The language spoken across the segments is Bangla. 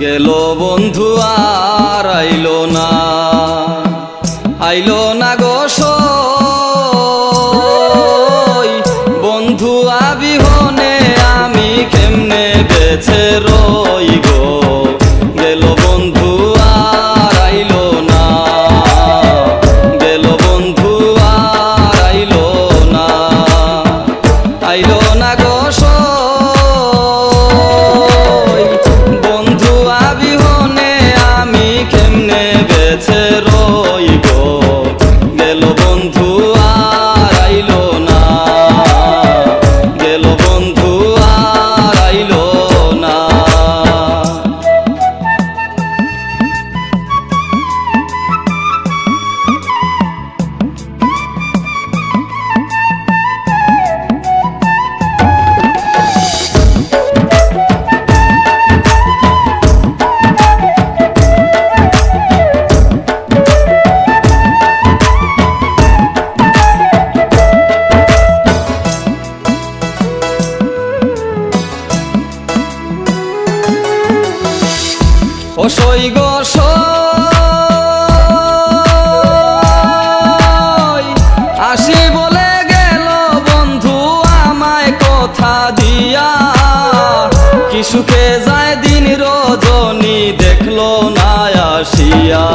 গেল বন্ধু আর আইলো না, আইলো না গো সই। বন্ধু আবিহনে আমি কেমনে বেঁচে রই গো, গেল বন্ধু আর আইলো না, গেল বন্ধু আর আইলো না, আইলো না গো সই। বন্ধু আবিহনে আমি কেমনে বেঁচে রই গো, গেল বন্ধু আর আইলো না, গেল বন্ধু আর আইলো না। ও সই গো সই, আসি বলে গেল বন্ধু আমায় কথা দিয়া, কি সুখে যায় দিন রজনী দেখলো না আসিয়া।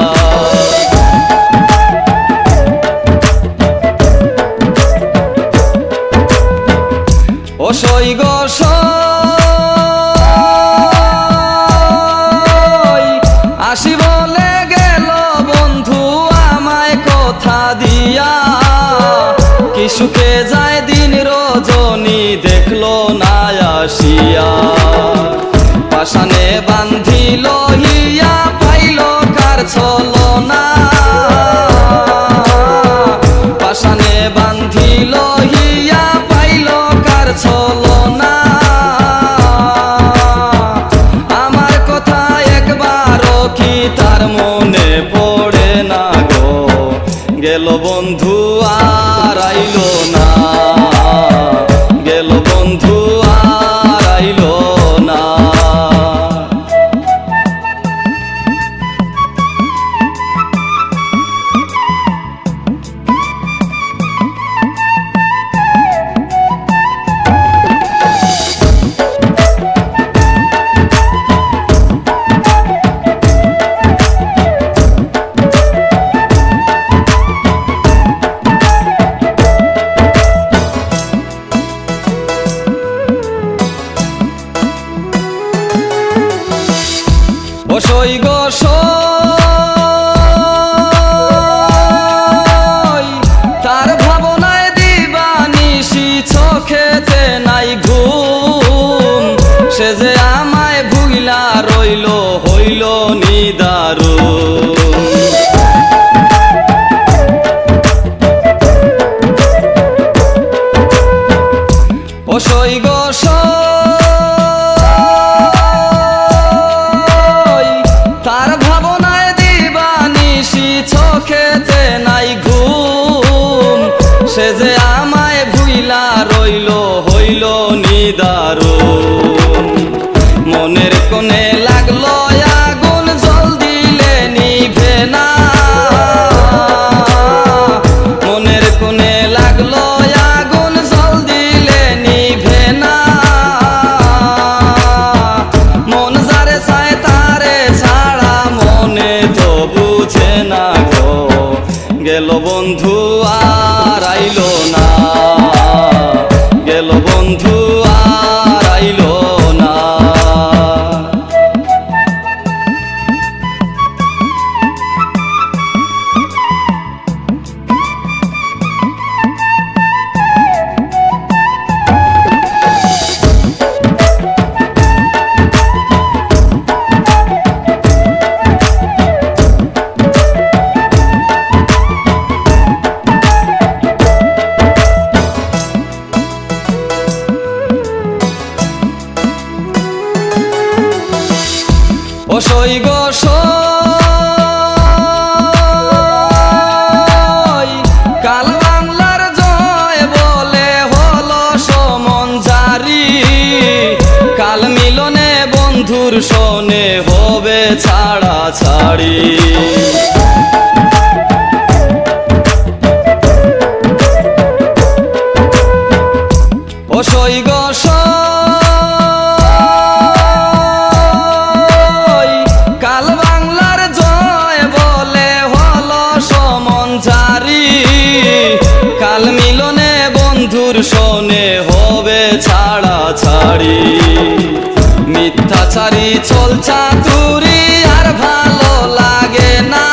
ও সই গো সই, আসি বলে গেল বন্ধু আমায় কথা দিয়া, কি সুখে যায় দিন রজনী দেখলো না আসিয়া। পাশানে বান্ধিল হিয়া পাইল কার ছলনা, পাশানে বান্ধিল হিয়া পাইল কার ছলনা। আমার কথা একবারও কি তার মনে পড়ে না গো, গেল বন্ধু আর আইলো না, গেল বন্ধু আর আইলো না। ও সই গো সই, তার ভাবনায় দিবানিশি চোখেতে নাই ঘুম, সে যে আমায় ভুইলা রইল হইল নিদারুণ। ও সই গো সই, তার ভাবনায় দিবানিশি চোখেতে নাই ঘুম, সে যে আমায় ভুইলা রইল হইল নিদারুণ। মনের কোণে লাগলো আগুন জল দিলে নিভে না, মনের কোণে লাগলো আগুন জল দিলে নিভে না। মন যারে চায় তারে ছাড়া মনে তো বুঝে না গো, গেল বন্ধু আর আইলো না, গেল বন্ধু আর আইলো না। ও সই গো সই, কাল বাংলার জয় বলে হলো সমন জারি, কাল মিলনে বন্ধু বন্ধুর শোনে হবে ছাড়া ছাড়ি। ও সই গো সই, কাল বাংলার জয় বলে হলো সমন জারি। কাল মিলনে বন্ধুর শোনে হবে ছাড়া ছাড়ি। মিথ্যাচারী চলছা তুরি আর ভালো লাগে না।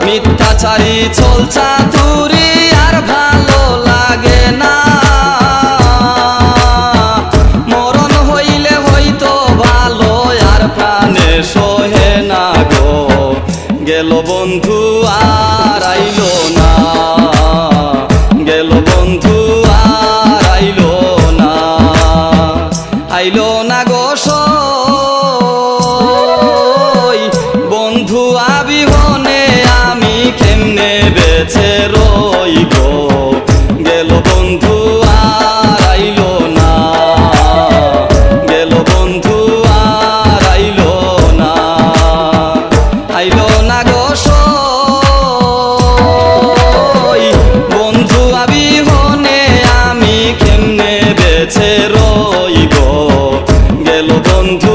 মিথ্যাচারী চলছা তুরি আর ভালো লাগে না। মরণ হইলে হয়তো ভালো আর প্রাণে সহে না গো। গেল বন্ধু আর আইলো না, গেল বন্ধু আর আইলো না, আইলো না গো সই। বন্ধু আবিহনে আমি কেমনে বেঁচে রই গো। গেল বন্ধু আর আইলো না, গেল বন্ধু আর আইলো না, আইলো না গো সই। বন্ধু আবিহনে আমি কেমনে বেঁচে রই গো। গেল বন্ধু